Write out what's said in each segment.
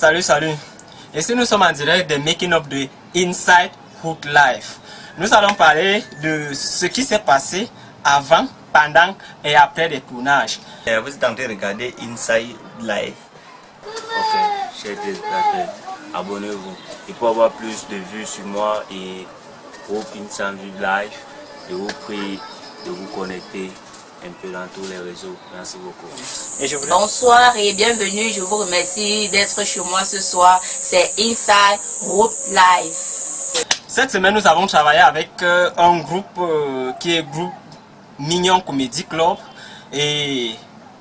Salut, salut. Ici, nous sommes en direct de Making of the Inside Hood Life. Nous allons parler de ce qui s'est passé avant, pendant et après les tournages. Vous êtes en train de regarder Inside Life. Ok, chers téléspectateurs, abonnez-vous. Et pour avoir plus de vues sur moi et pour Inside Life, je vous prie de vous connecter un peu dans tous les réseaux. Merci beaucoup. Bonsoir et bienvenue. Je vous remercie d'être chez moi ce soir. C'est Inside Hood Life. Cette semaine, nous avons travaillé avec un groupe qui est groupe Mignon Comedy Club. Et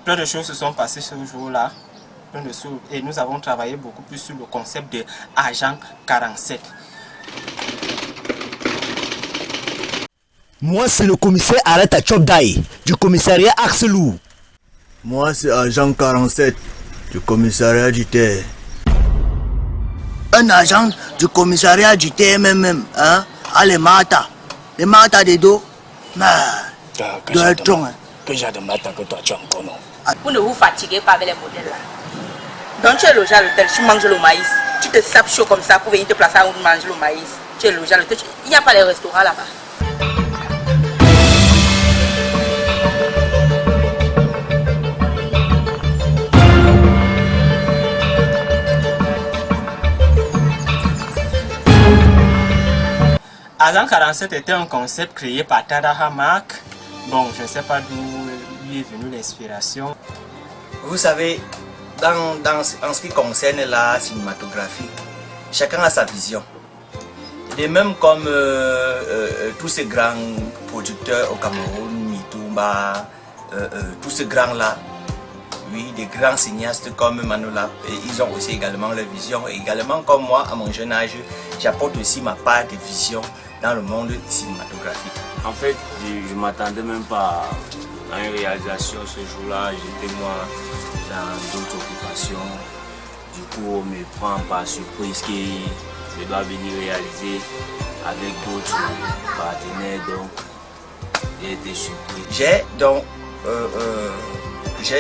plein de choses se sont passées ce jour-là. Et nous avons travaillé beaucoup plus sur le concept de Agent 47. Moi, c'est le commissaire Areta Chobdaï, du commissariat Axelou. Moi, c'est agent 47, du commissariat du Terre. Un agent du commissariat du TMMM, hein? Ah, les matas des dos. Que j'ai de matin que toi tu as encore non. Vous ne vous fatiguez pas avec les modèles là. Donc tu es logé à l'hôtel, tu manges le maïs. Tu te sapes chaud comme ça pour venir te placer où manger le maïs. Tu es logé à l'hôtel. Il n'y a pas les restaurants là-bas. Agent 47 était un concept créé par Tadaha Mark. Bon, je ne sais pas d'où lui est venue l'inspiration. Vous savez, en ce qui concerne la cinématographie, chacun a sa vision. Et même comme tous ces grands producteurs au Cameroun, Mitumba, tous ces grands-là, oui, des grands cinéastes comme Manola, ils ont aussi également leur vision. Et également comme moi, à mon jeune âge, j'apporte aussi ma part de vision dans le monde cinématographique. En fait, je ne m'attendais même pas à une réalisation ce jour-là. J'étais moi dans d'autres occupations. Du coup, on me prend par surprise que je dois venir réaliser avec d'autres partenaires. Donc, j'ai été surpris. J'ai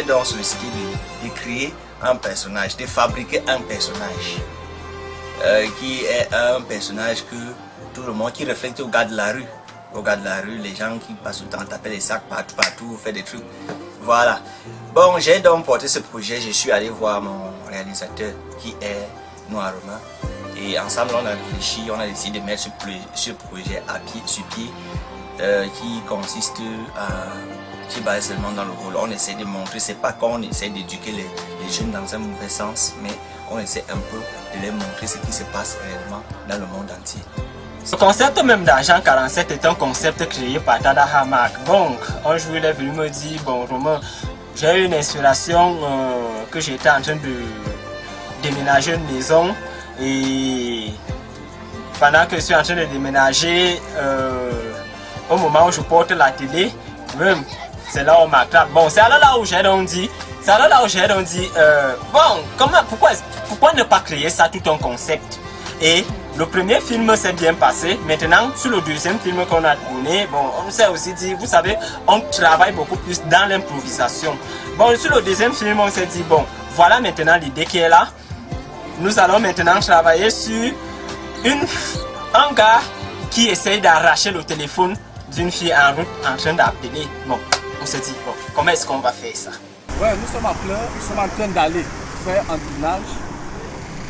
donc ce style de créer un personnage, de fabriquer un personnage qui est un personnage que tout le monde, qui reflète au gars de la rue. Au gars de la rue, les gens qui passent le temps taper les sacs partout, faire des trucs. Voilà. Bon, j'ai donc porté ce projet, je suis allé voir mon réalisateur qui est Noiroma. Et ensemble, on a réfléchi, on a décidé de mettre ce projet sur pied qui consiste à... qui est basé seulement dans le rôle. On essaie de montrer, c'est pas qu'on essaie d'éduquer les jeunes dans un mauvais sens, mais on essaie un peu de les montrer ce qui se passe réellement dans le monde entier. Le concept même d'Agent 47 est un concept créé par Tadaha Mark. Donc, un jour il est venu me dire, bon Romain, j'ai eu une inspiration que j'étais en train de déménager une maison et pendant que je suis en train de déménager, au moment où je porte la télé, même c'est là où m'attrape. Bon, c'est là où j'ai donc dit, bon, pourquoi ne pas créer ça tout un concept? Et le premier film s'est bien passé. Maintenant, sur le deuxième film qu'on a tourné, bon, on s'est aussi dit, vous savez, on travaille beaucoup plus dans l'improvisation. Bon, sur le deuxième film, on s'est dit, bon, voilà maintenant l'idée qui est là. Nous allons maintenant travailler sur un gars qui essaye d'arracher le téléphone d'une fille en route en train d'appeler. Bon, on s'est dit, bon, comment est-ce qu'on va faire ça? Ouais, nous sommes en train d'aller faire un tournage.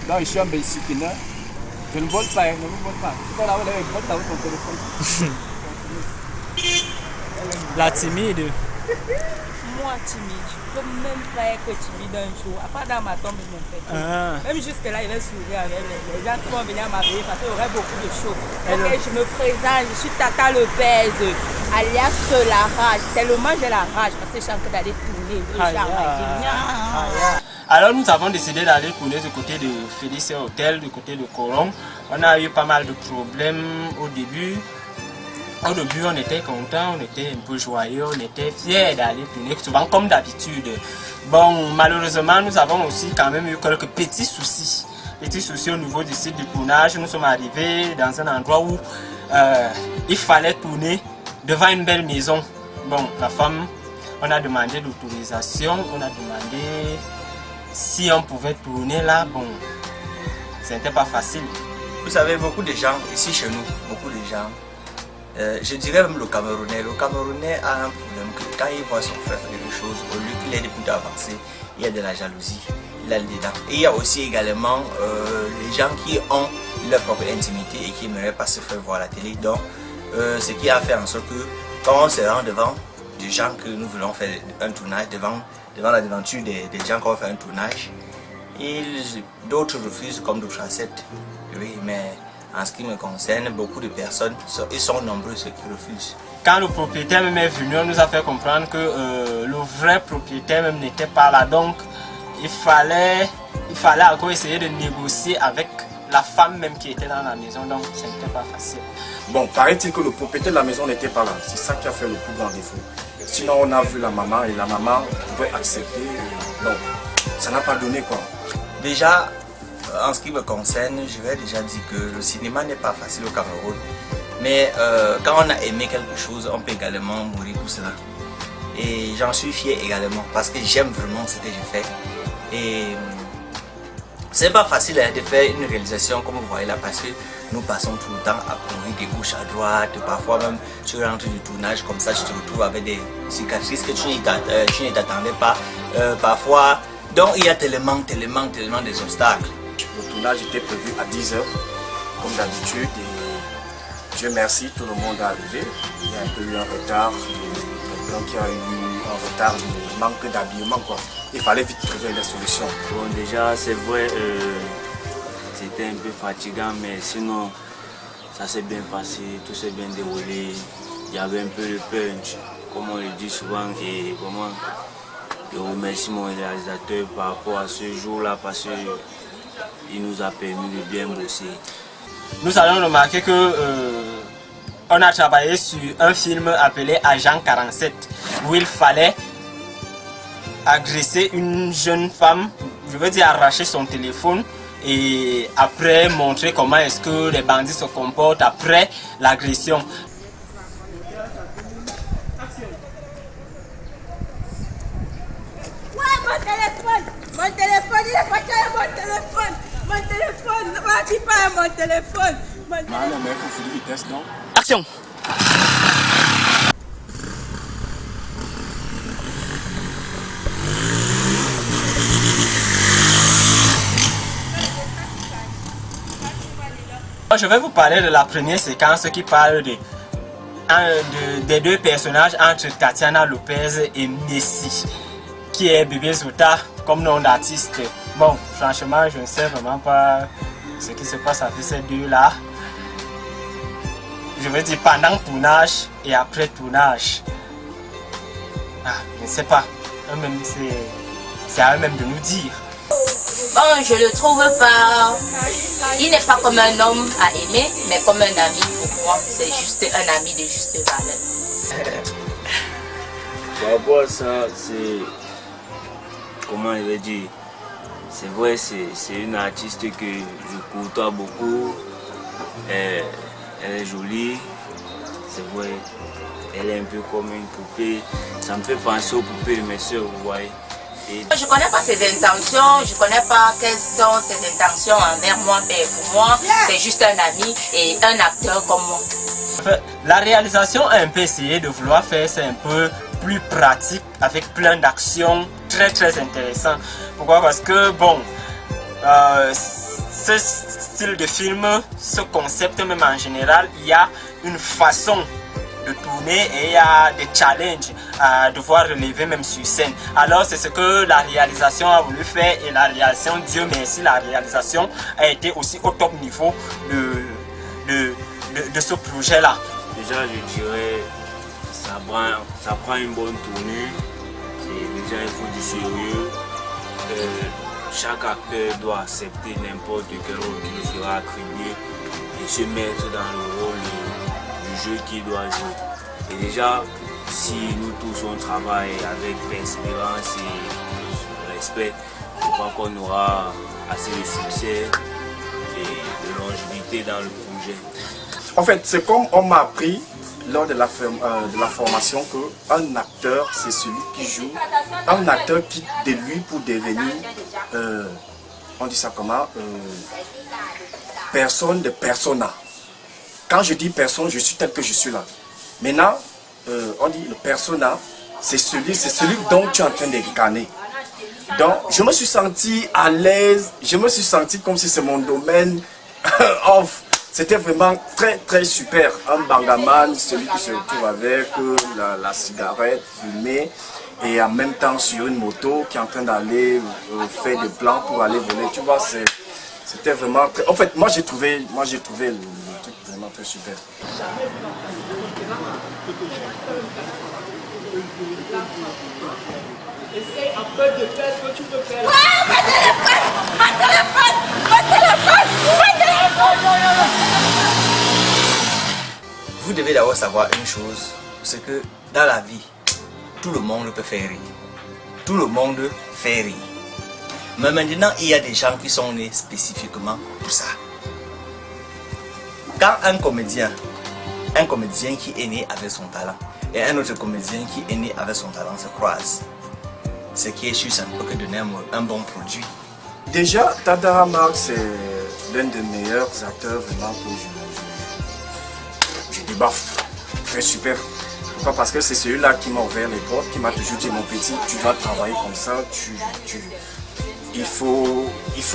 Là, je suis un Belsikiner. Je ne vole pas, je ne vole pas. Tu es là où il vole avec ton téléphone. La timide. Moi timide, je ne peux même pas être timide un jour. À part dans ma tombe, ils m'ont fait. Même jusque là, il va sourire avec les gens qui vont venir m'aveiller parce qu'il y aurait beaucoup de choses. Ok, je me présente, je suis Tata Lepez, alias la rage. Tellement j'ai la rage parce que je suis en train d'aller tourner. Alors nous avons décidé d'aller tourner du côté de Félicia Hotel, du côté de Coron. On a eu pas mal de problèmes au début. Au début, on était content, on était un peu joyeux, on était fiers d'aller tourner, souvent comme d'habitude. Bon, malheureusement, nous avons aussi quand même eu quelques petits soucis. Petits soucis au niveau du site de tournage. Nous sommes arrivés dans un endroit où il fallait tourner devant une belle maison. Bon, la femme, on a demandé l'autorisation, on a demandé si on pouvait tourner là. Bon, ce n'était pas facile. Vous savez, beaucoup de gens, ici chez nous, beaucoup de gens, je dirais même le Camerounais a un problème que quand il voit son frère faire quelque chose, au lieu qu'il ait des plus avancés, il y a de la jalousie, il a le dedans. Et il y a aussi également les gens qui ont leur propre intimité et qui n'aimeraient pas se faire voir à la télé. Donc, ce qui a fait en sorte que quand on se rend devant des gens que nous voulons faire un tournage, devant la devanture des gens qui vont faire un tournage, d'autres refusent comme d'autres acceptent. Oui, mais en ce qui me concerne, beaucoup de personnes, ils sont nombreux ceux qui refusent. Quand le propriétaire même est venu, on nous a fait comprendre que le vrai propriétaire même n'était pas là. Donc, il fallait encore essayer de négocier avec la femme même qui était dans la maison. Donc, ce n'était pas facile. Bon, paraît-il que le propriétaire de la maison n'était pas là. C'est ça qui a fait le plus grand défaut. Sinon, on a vu la maman et la maman pouvait accepter. Non, ça n'a pas donné quoi. Déjà, en ce qui me concerne, je vais déjà dire que le cinéma n'est pas facile au Cameroun. Mais quand on a aimé quelque chose, on peut également mourir pour cela. Et j'en suis fier également parce que j'aime vraiment ce que je fais. Et c'est pas facile de faire une réalisation comme vous voyez là parce que nous passons tout le temps à courir de gauche à droite. Parfois même tu rentres du tournage comme ça, tu te retrouves avec des cicatrices que tu ne t'attendais pas. Parfois, donc il y a tellement des obstacles. Le tournage était prévu à 10 h comme d'habitude et Dieu merci, tout le monde est arrivé. Il y a un peu eu un retard, quelqu'un qui a eu un retard de manque d'habillement quoi. Il fallait vite trouver des solutions. Bon, déjà c'est vrai, c'était un peu fatigant, mais sinon ça s'est bien passé, tout s'est bien déroulé. Il y avait un peu de punch, comme on le dit souvent, et vraiment je remercie mon réalisateur par rapport à ce jour-là parce qu'il nous a permis de bien bosser. Nous allons remarquer que on a travaillé sur un film appelé Agent 47 où il fallait agresser une jeune femme, je veux dire arracher son téléphone et après montrer comment est-ce que les bandits se comportent après l'agression. Mon téléphone, il est pas mon téléphone, ne m'a dit pas mon téléphone. Mais il faut faire vitesse, non? Action! Je vais vous parler de la première séquence qui parle des deux personnages entre Tatiana Lopez et Messi, qui est Bébé Zouta comme nom d'artiste. Bon, franchement, je ne sais vraiment pas ce qui se passe avec ces deux-là. Je veux dire pendant le tournage et après le tournage. Je ne sais pas. Eux-mêmes, c'est à eux-mêmes de nous dire. Bon, je le trouve pas. Il n'est pas comme un homme à aimer, mais comme un ami pour moi. C'est juste un ami de juste valeur. Par rapport à ça, c'est. Comment je vais dire? C'est vrai, c'est une artiste que je côtoie beaucoup. Elle est jolie. C'est vrai. Elle est un peu comme une poupée. Ça me fait penser aux poupées de mes soeurs, vous voyez. Je ne connais pas ses intentions, je ne connais pas quelles sont ses intentions envers moi, mais pour moi, c'est juste un ami et un acteur comme moi. La réalisation a un peu essayé de vouloir faire ça un peu plus pratique avec plein d'actions très intéressantes. Pourquoi? Parce que bon, ce style de film, ce concept même en général, il y a une façon de tourner et il y a des challenges à devoir relever même sur scène. Alors c'est ce que la réalisation a voulu faire et la réalisation, Dieu merci, la réalisation a été aussi au top niveau de ce projet-là. Déjà je dirais, ça prend une bonne tournure, et déjà il faut du sérieux. Chaque acteur doit accepter n'importe quel rôle qui lui sera attribué et se mettre dans le rôle du jeu qu'il doit jouer. Et déjà, si nous tous on travaille avec persévérance et respect, je crois qu'on aura assez de succès et de longévité dans le projet. En fait, c'est comme on m'a appris lors de la formation qu'un acteur, c'est celui qui joue, un acteur quitte de lui pour devenir, on dit ça comment, personne de persona. Quand je dis personne, je suis tel que je suis là. Maintenant, on dit le persona, c'est celui dont tu es en train d'incarner. Donc, je me suis senti à l'aise, je me suis senti comme si c'est mon domaine off. C'était vraiment très très super. Un bangaman, celui qui se retrouve avec la cigarette, fumer, et en même temps sur une moto qui est en train d'aller faire des plans pour aller voler. Tu vois, c'était vraiment très... En fait, moi j'ai trouvé le truc vraiment très super. Essaye un peu de faire ce que tu peux faire. Vous devez d'abord savoir une chose, c'est que dans la vie, tout le monde peut faire rire. Tout le monde fait rire. Mais maintenant, il y a des gens qui sont nés spécifiquement pour ça. Quand un comédien qui est né avec son talent et un autre comédien qui est né avec son talent se croisent, ce qui est sûr, ça ne peut que donner un bon produit. Déjà, Tadahar Mark, c'est l'un des meilleurs acteurs vraiment que je débaffe. Très super. Pourquoi? Parce que c'est celui-là qui m'a ouvert les portes, qui m'a toujours dit, mon petit, tu vas travailler comme ça, il faut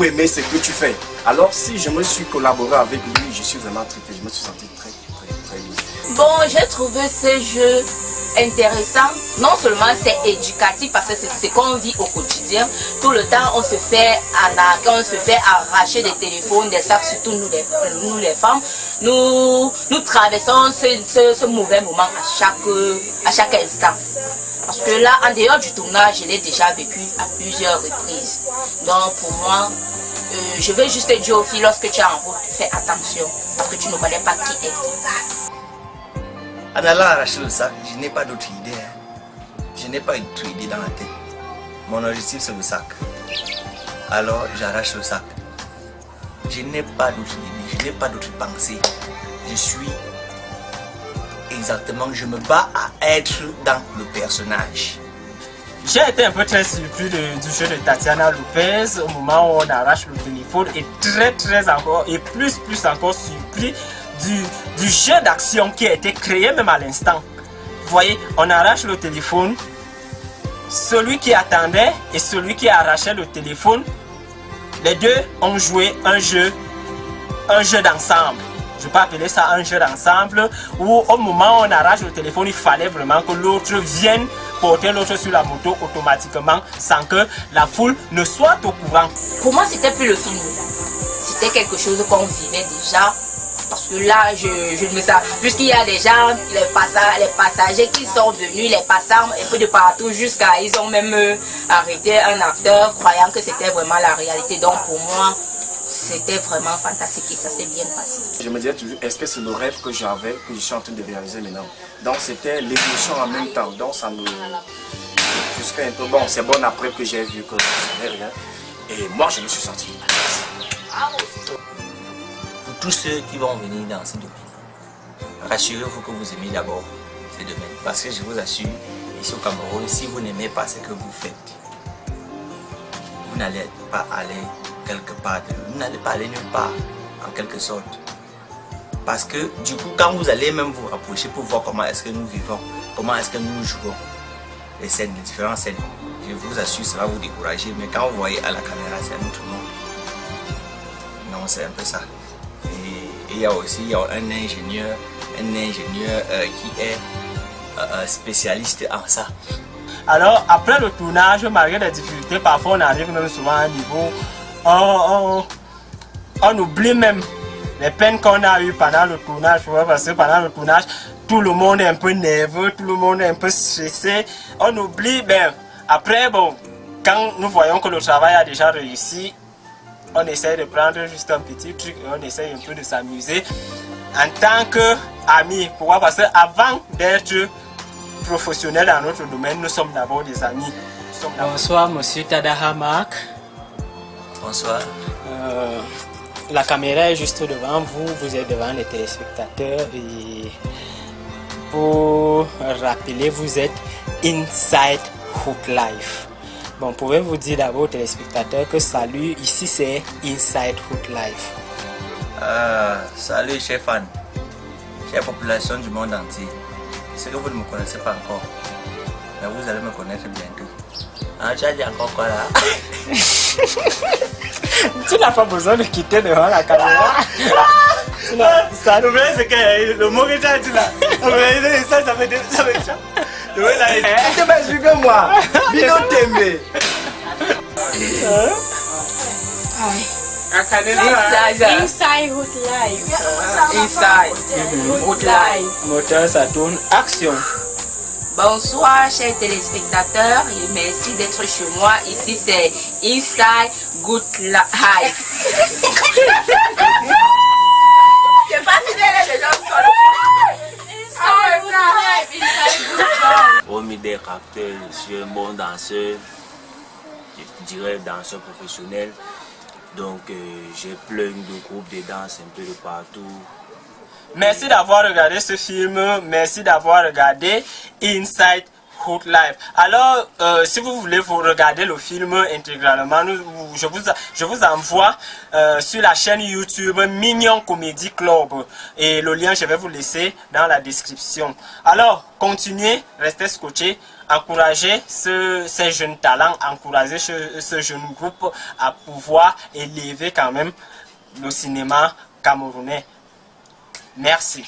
aimer ce que tu fais. Alors si je me suis collaboré avec lui, je suis vraiment traité, je me suis senti très bien. Bon, j'ai trouvé ce jeu intéressant. Non seulement c'est éducatif parce que c'est ce qu'on vit au quotidien. Tout le temps on se fait arracher des téléphones, des sacs, surtout nous les femmes. Nous traversons ce mauvais moment à chaque instant. Parce que là, en dehors du tournage, je l'ai déjà vécu à plusieurs reprises. Donc pour moi, je veux juste dire aux filles, lorsque tu es en route, fais attention. Parce que tu ne connais pas qui est qui. En allant arracher le sac, je n'ai pas d'autre idée. Je n'ai pas d'autre idée dans la tête. Mon objectif, c'est le sac. Alors, j'arrache le sac. Je n'ai pas d'autre idée, je n'ai pas d'autre pensée. Je suis exactement, je me bats à être dans le personnage. J'ai été un peu très surpris du jeu de Tatiana Lopez au moment où on arrache le téléphone et très encore et plus encore surpris du jeu d'action qui a été créé même à l'instant. Vous voyez, on arrache le téléphone, celui qui attendait et celui qui arrachait le téléphone, les deux ont joué un jeu d'ensemble. Je peux appeler ça un jeu d'ensemble où au moment où on arrache le téléphone, il fallait vraiment que l'autre vienne porter l'autre sur la moto automatiquement sans que la foule ne soit au courant. Pour moi, c'était plus le film. C'était quelque chose qu'on vivait déjà. Parce que là, je me sens, puisqu'il y a des gens, les passagers qui sont venus, les passants un peu de partout jusqu'à, ils ont même arrêté un acteur croyant que c'était vraiment la réalité. Donc pour moi, c'était vraiment fantastique et ça s'est bien passé. Je me disais toujours, est-ce que c'est le rêve que j'avais, que je suis en train de réaliser maintenant? Donc c'était l'émotion en même temps. Donc ça me frustrait un peu. Bon, c'est bon après que j'ai vu que ça n'avait rien. Et moi, je me suis senti à l'aise. Pour tous ceux qui vont venir dans ce domaine, rassurez-vous que vous aimez d'abord ce domaine. Parce que je vous assure, ici au Cameroun, si vous n'aimez pas ce que vous faites, vous n'allez pas aller quelque part, vous n'allez pas aller nulle part, en quelque sorte. Parce que du coup, quand vous allez même vous rapprocher pour voir comment est-ce que nous vivons, comment est-ce que nous jouons, les scènes, les différentes scènes, je vous assure, ça va vous décourager. Mais quand vous voyez à la caméra, c'est un autre monde. Non, c'est un peu ça. Et il y a aussi un ingénieur qui est spécialiste en ça. Alors, après le tournage, malgré les difficultés, parfois on arrive même souvent à un niveau, on oublie même les peines qu'on a eues pendant le tournage. Parce que pendant le tournage, tout le monde est un peu nerveux, tout le monde est un peu stressé. On oublie, après, quand nous voyons que le travail a déjà réussi, on essaie de prendre juste un petit truc et on essaie un peu de s'amuser en tant qu'amis. Pourquoi? Parce qu'avant d'être professionnels dans notre domaine, nous sommes d'abord des amis. Bonsoir, monsieur Tadahar Mark. Bonsoir. La caméra est juste devant vous, vous êtes devant les téléspectateurs et pour rappeler, vous êtes Inside Hook Life. Bon, pouvez-vous dire d'abord aux téléspectateurs que salut, ici c'est Inside Hook Life. Salut chers fans, chère population du monde entier. C'est que vous ne me connaissez pas encore, mais vous allez me connaître bientôt. Ah, tu as dit encore quoi là? Tu n'as pas besoin de quitter devant la caméra. Ça nous fait ce que le mot que tu as dit là. Ça fait ça. Tu m'expliques-moi. Bino Tembe. Inside Hood Live. Inside Hood Live. Moteur, ça tourne. Action. Bonsoir chers téléspectateurs et merci d'être chez moi. Ici c'est Inside Good Life. C'est pas fidèle les gens sont Inside Good Life. Inside Good Life. Hormis des acteurs, je suis un bon danseur, je dirais danseur professionnel. Donc j'ai plein de groupes de danse un peu de partout. Merci d'avoir regardé ce film, merci d'avoir regardé Inside Hood Life. Alors, si vous voulez vous regarder le film intégralement, je vous envoie sur la chaîne YouTube Mignon Comedy Club. Et le lien, je vais vous laisser dans la description. Alors, continuez, restez scotchés, encouragez ces jeunes talents, encouragez ce jeune groupe à pouvoir élever quand même le cinéma camerounais. Merci.